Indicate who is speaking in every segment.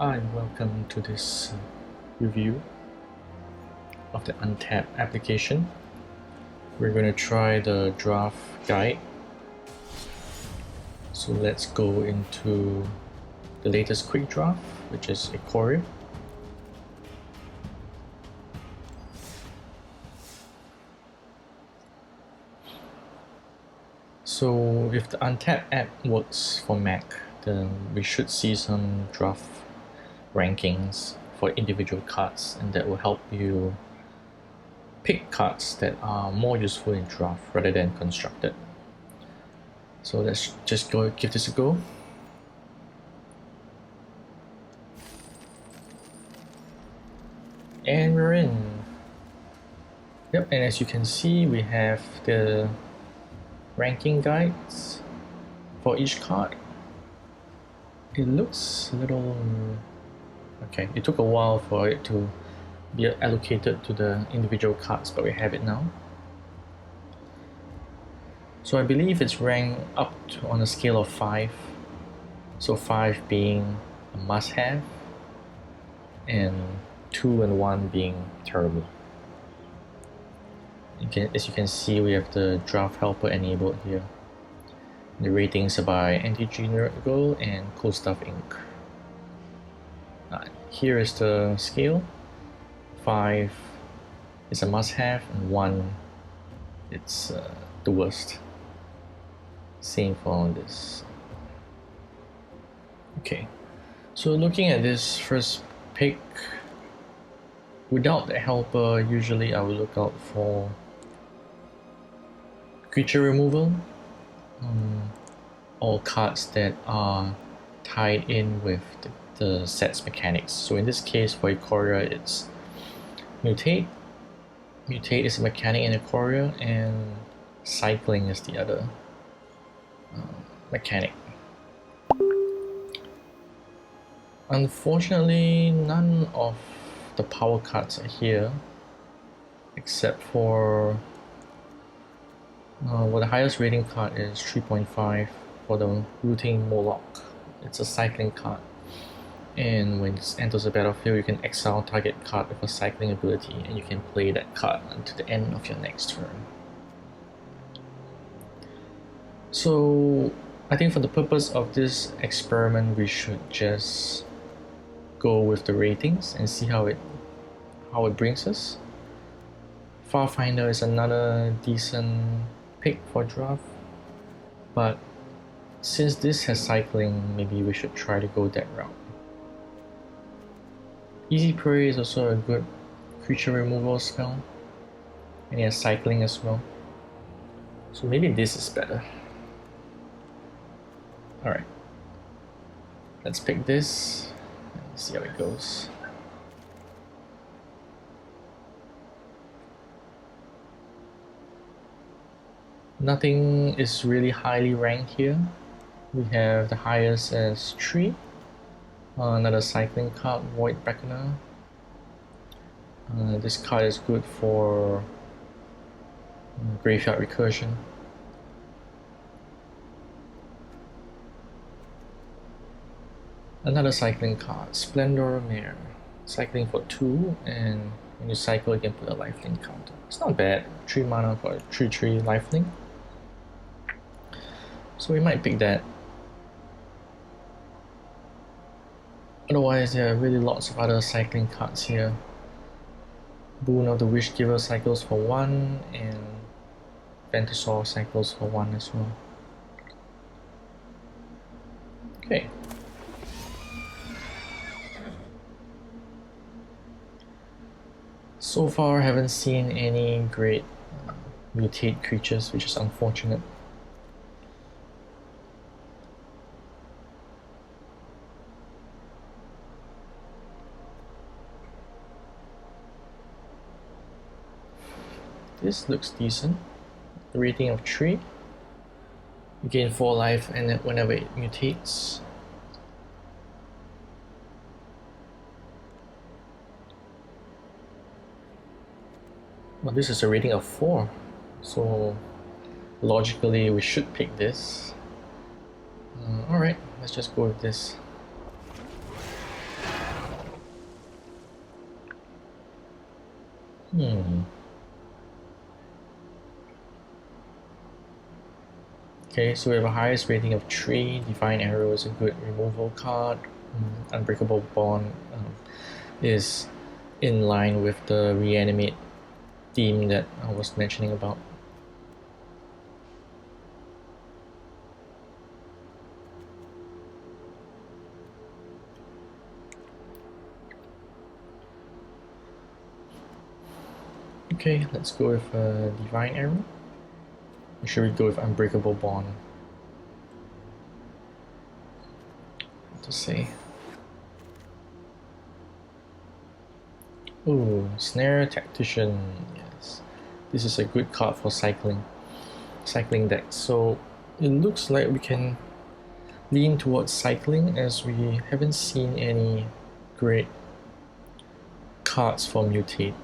Speaker 1: Hi, welcome to this review of the Untapped application. We're going to try the draft guide. So let's go into the latest quick draft, which is Ikoria. So if the Untapped app works for Mac, then we should see some draft rankings for individual cards, and that will help you pick cards that are more useful in draft rather than constructed. So let's just go give this a go. And we're in. Yep, and as you can see, we have the ranking guides for each card. It looks a little... okay, it took a while for it to be allocated to the individual cards, but we have it now. So I believe it's ranked up to, on a scale of 5. So 5 being a must-have, and 2 and 1 being terrible. As you can see, we have the draft helper enabled here. The ratings are by MTG and Cool Stuff Inc. Here is the scale. 5 is a must-have, and 1 it's the worst. Same for all this. Okay, so looking at this first pick, without the helper, usually I will look out for creature removal, all cards that are tied in with the set's mechanics. So in this case for Ikoria, it's Mutate. Mutate is a mechanic in Ikoria, and Cycling is the other mechanic. Unfortunately, none of the power cards are here, except for well, the highest rating card is 3.5 for the Routing Moloch. It's a cycling card, and when it enters the battlefield, you can exile target card with a cycling ability, and you can play that card until the end of your next turn. So I think for the purpose of this experiment, we should just go with the ratings and see how it brings us. Farfinder is another decent pick for draft, but since this has cycling, maybe we should try to go that route. Easy Prey is also a good creature removal spell, and it has cycling as well, so maybe this is better. Alright, let's pick this and see how it goes. Nothing is really highly ranked here. We have the highest as 3. Another cycling card, Void Reckoner. This card is good for graveyard recursion. Another cycling card, Splendor Mare. Cycling for 2, and when you cycle, you can put a lifelink counter. It's not bad. 3 mana for a 3/3 lifelink. So we might pick that. Otherwise, there are really lots of other cycling cards here. Boon of the Wishgiver cycles for 1, and Ventasaur cycles for 1 as well. Okay. So far, I haven't seen any great mutate creatures, which is unfortunate. This looks decent. A rating of 3. You gain 4 life and whenever it mutates. Well, this is a rating of 4, so logically we should pick this. Alright, let's just go with this. Okay, so we have a highest rating of 3. Divine Arrow is a good removal card. Unbreakable Bond is in line with the reanimate theme that I was mentioning about. Okay, let's go with Divine Arrow. Or should we go with Unbreakable Bond? What to say? Ooh, Snare Tactician. Yes, this is a good card for cycling deck. So it looks like we can lean towards cycling as we haven't seen any great cards for Mutate.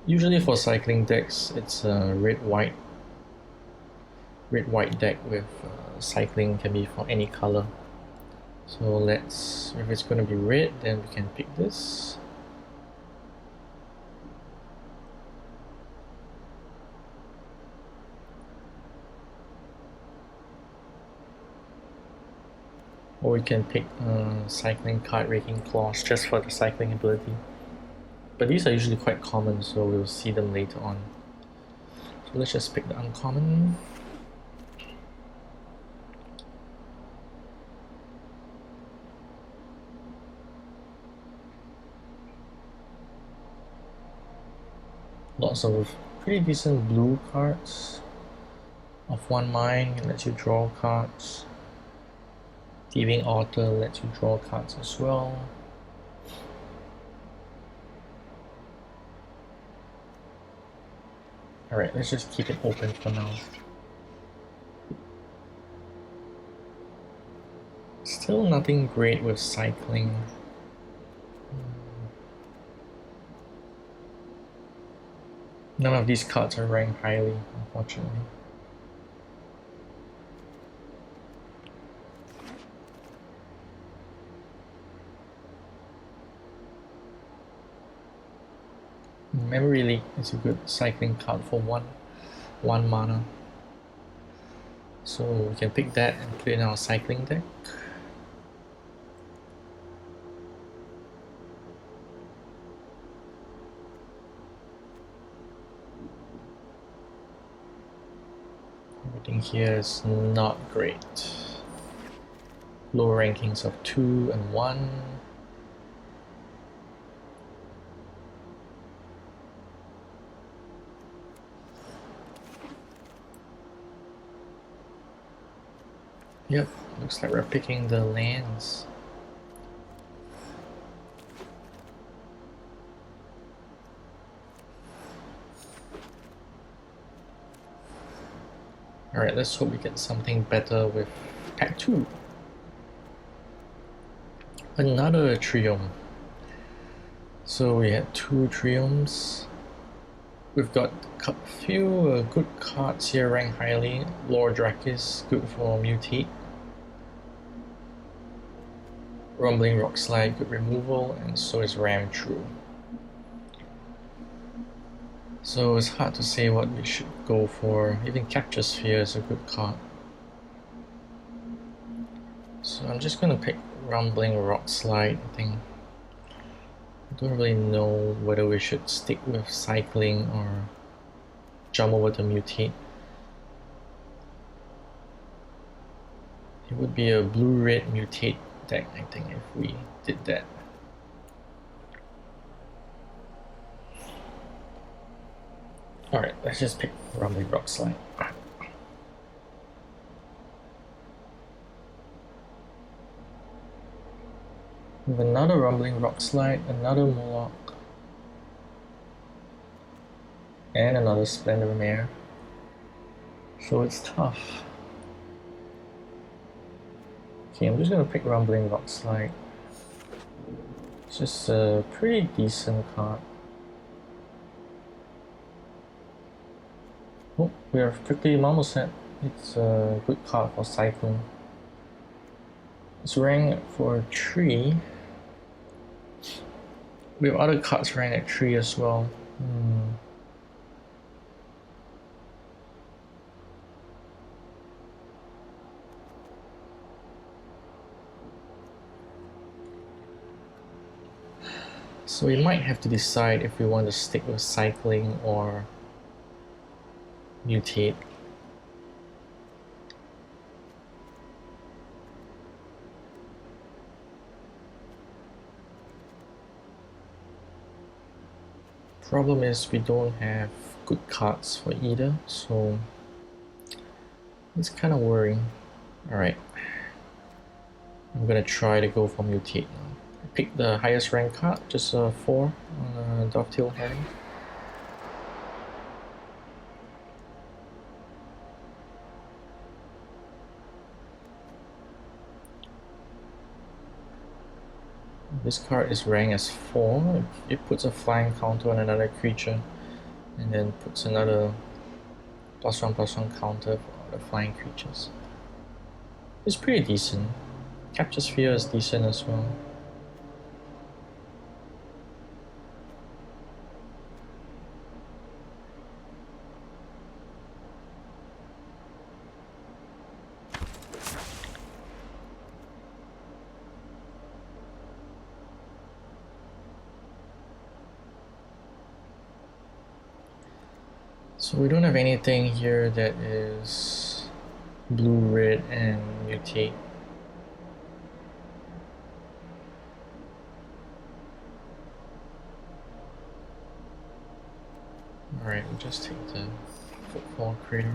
Speaker 1: Usually for cycling decks, it's a red-white deck with cycling can be for any color. So let's, if it's going to be red, then we can pick this. Or we can pick cycling card Raking Claws just for the cycling ability. But these are usually quite common, so we'll see them later on. So let's just pick the uncommon. Lots of pretty decent blue cards. Of One Mind lets you draw cards. Thieving Author lets you draw cards as well. Alright, let's just keep it open for now. Still nothing great with cycling. None of these cards are ranked highly, unfortunately. Memory Leak is a good cycling card for one mana. So we can pick that and put it in our cycling deck. Everything here is not great. Low rankings of 2 and 1. Yep, looks like we're picking the lands. Alright, let's hope we get something better with pack 2. Another Triumph. So we had 2 Triumphs. We've got a few good cards here ranked highly. Lord Drakis, good for Mutate. Rumbling Rockslide, good removal, and so is Ram True. So it's hard to say what we should go for. Even Capture Sphere is a good card. So I'm just gonna pick Rumbling Rockslide, I think. I don't really know whether we should stick with cycling or jump over to Mutate. It would be a blue-red Mutate deck, I think, if we did that. Alright, let's just pick Rumbling Rockslide. We have another Rumbling Rockslide, another Moloch, and another Splendor Mare. So it's tough. Okay, I'm just gonna pick Rumbling Rockslide. It's just a pretty decent card. Oh, we are Prickly Marmoset. It's a good card for cycling. It's ranked for 3. We have other cards ranked at 3 as well. So we might have to decide if we want to stick with cycling or mutate. Problem is we don't have good cards for either, so it's kind of worrying. Alright, I'm gonna try to go for mutate now. I picked the highest rank card, just a 4 on a Dovetail Herring. This card is ranked as 4. It puts a flying counter on another creature, and then puts another +1/+1 counter for the flying creatures. It's pretty decent. Capture Sphere is decent as well. So we don't have anything here that is blue, red, and mutate. Alright, we'll just take the Footfall Crater.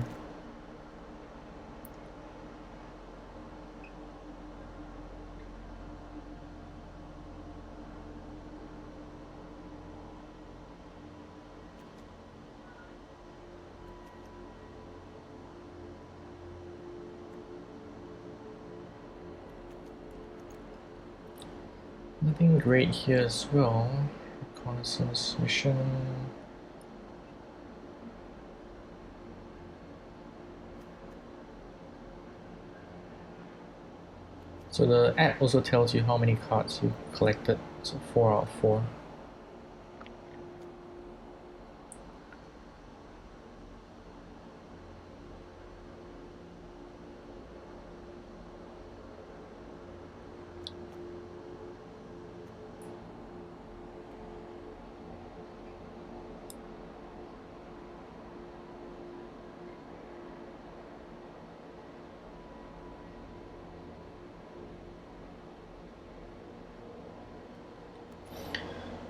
Speaker 1: Nothing great here as well. Reconnaissance mission. So the app also tells you how many cards you collected, so 4 out of 4.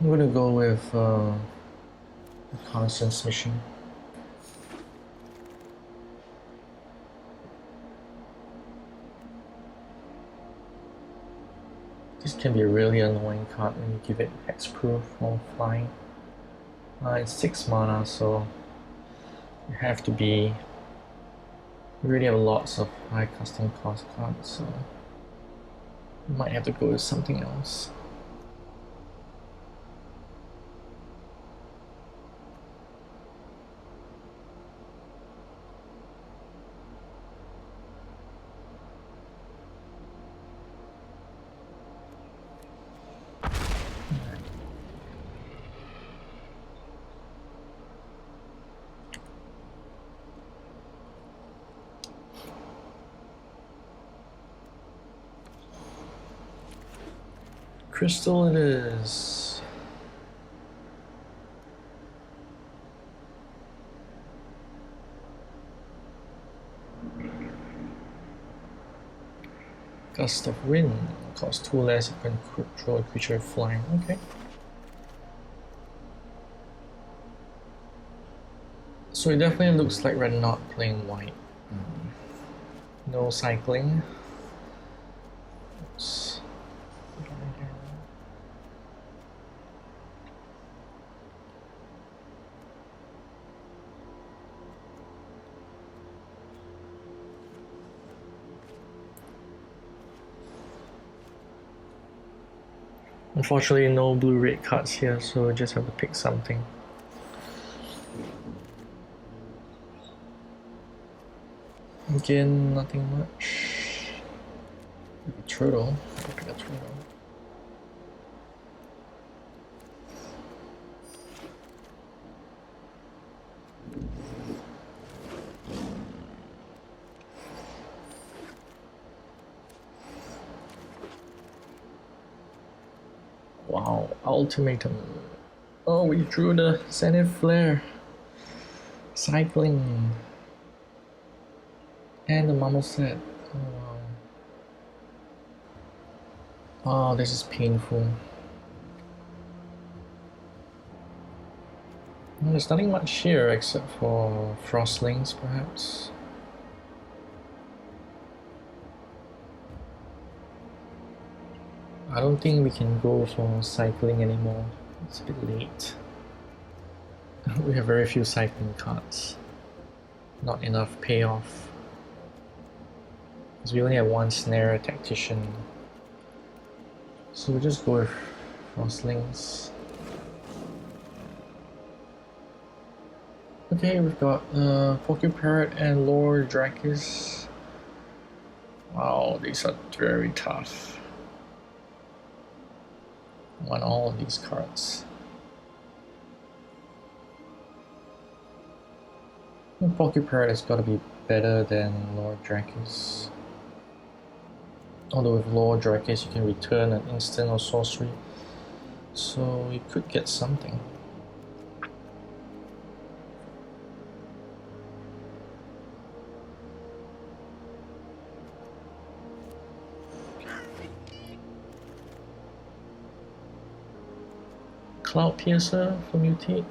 Speaker 1: I'm gonna go with reconnaissance mission. This can be a really annoying card when you give it hexproof or flying. It's 6 mana, so you have to be. You really have lots of high custom cost cards, so you might have to go with something else. Crystal it is. Gust of Wind. Costs 2 less if you can control a creature flying. Okay. So it definitely looks like we're not playing white. No cycling. Oops. Unfortunately, no blue-red cards here, so we just have to pick something. Again, nothing much. A turtle. Look at the turtle. Wow, ultimatum. Oh, we drew the Zenith Flare. Cycling. And the Marmoset. Oh wow. Oh, this is painful. Well, there's nothing much here except for Frostlings, perhaps. I don't think we can go for cycling anymore. It's a bit late. We have very few cycling cards. Not enough payoff. Because we only have one Snare Tactician. So we'll just go with Frostlings. Okay, we've got Pokeparrot and Lord Dracus. Wow, these are very tough. I want all of these cards. Pokeparrot has got to be better than Lord Dracus. Although with Lord Dracus you can return an instant or sorcery, so you could get something. Cloud Piercer for Mutate.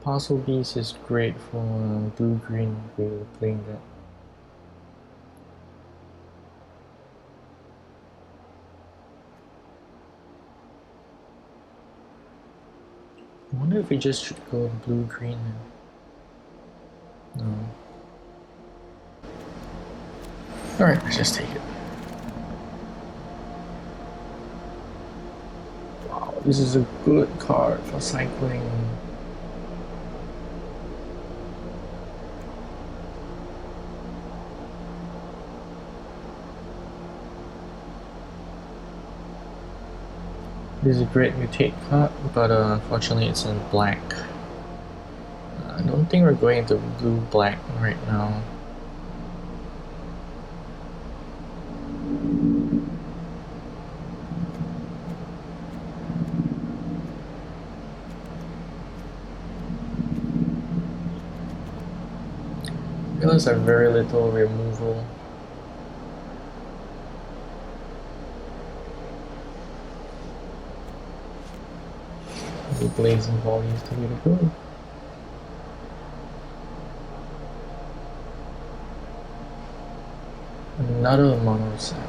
Speaker 1: Parcel Beast is great for blue-green if we're playing that. I wonder if we just should go blue-green. No. Alright, let's just take it. Wow, this is a good card for cycling. This is a great mutate card, but unfortunately it's in black. I don't think we're going to blue-black right now. Because I have very little removal. The Blazing Volley is the way to go. Another mono set.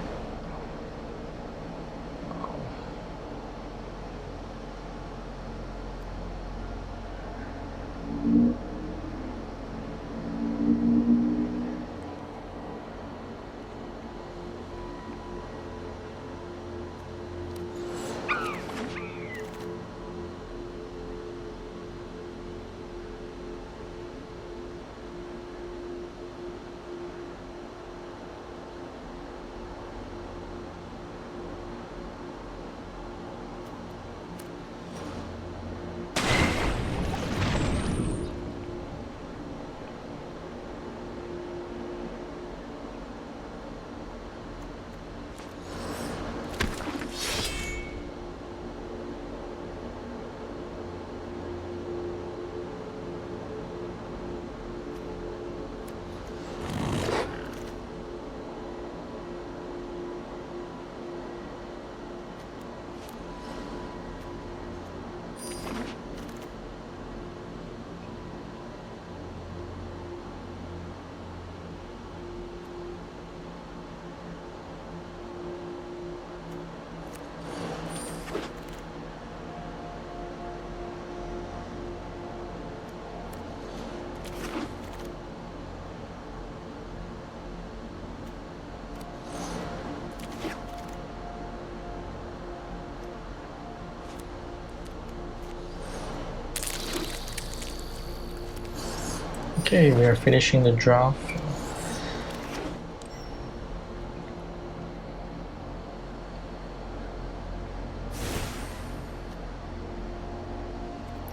Speaker 1: Okay, we are finishing the draft.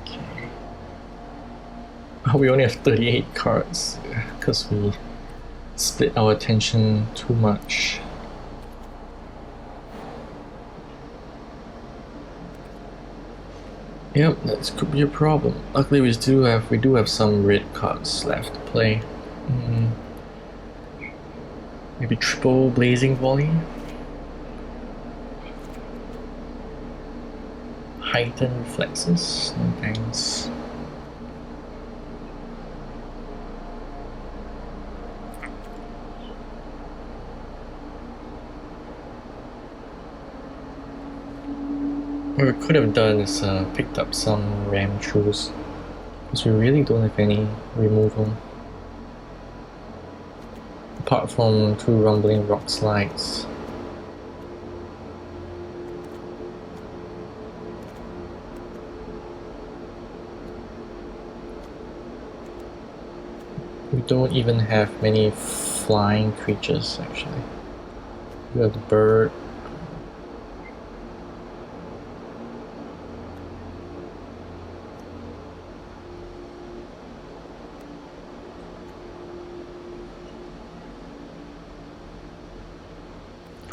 Speaker 1: Okay. Oh, we only have 38 cards because we split our attention too much. Yep, that could be a problem. Luckily, we do have some red cards left to play. Maybe triple blazing volley. Heightened reflexes. No thanks. What we could have done is picked up some ram trues, because we really don't have any removal. Apart from 2 rumbling rock slides. We don't even have many flying creatures actually. We have the bird.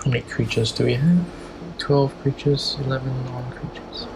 Speaker 1: How many creatures do we have? 12 creatures, 11 non-creatures.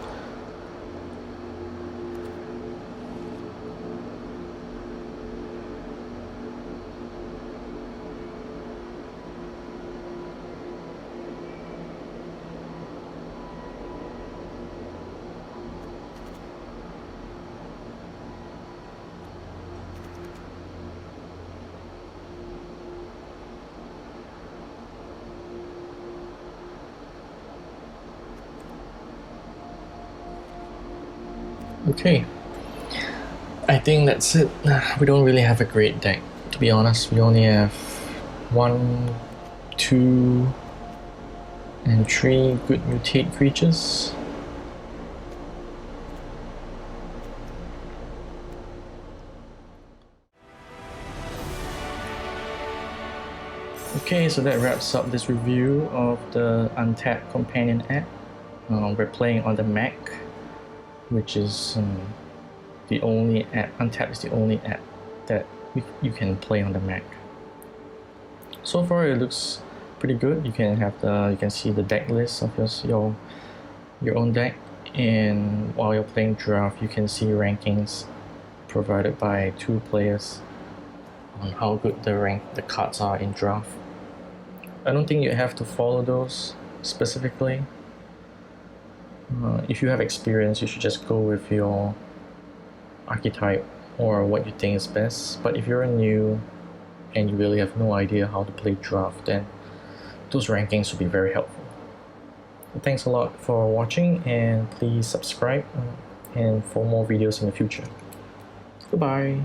Speaker 1: Okay, I think that's it. We don't really have a great deck, to be honest. We only have 1, 2, and 3 good mutate creatures. Okay, so that wraps up this review of the Untapped companion app. We're playing on the Mac, which is the only app. Untapped is the only app that you can play on the Mac. So far, it looks pretty good. You can see the deck list of your own deck, and while you're playing draft, you can see rankings provided by 2 players on how good the cards are in draft. I don't think you have to follow those specifically. If you have experience, you should just go with your archetype or what you think is best. But if you're new and you really have no idea how to play draft, then those rankings would be very helpful. Thanks a lot for watching, and please subscribe and for more videos in the future. Goodbye.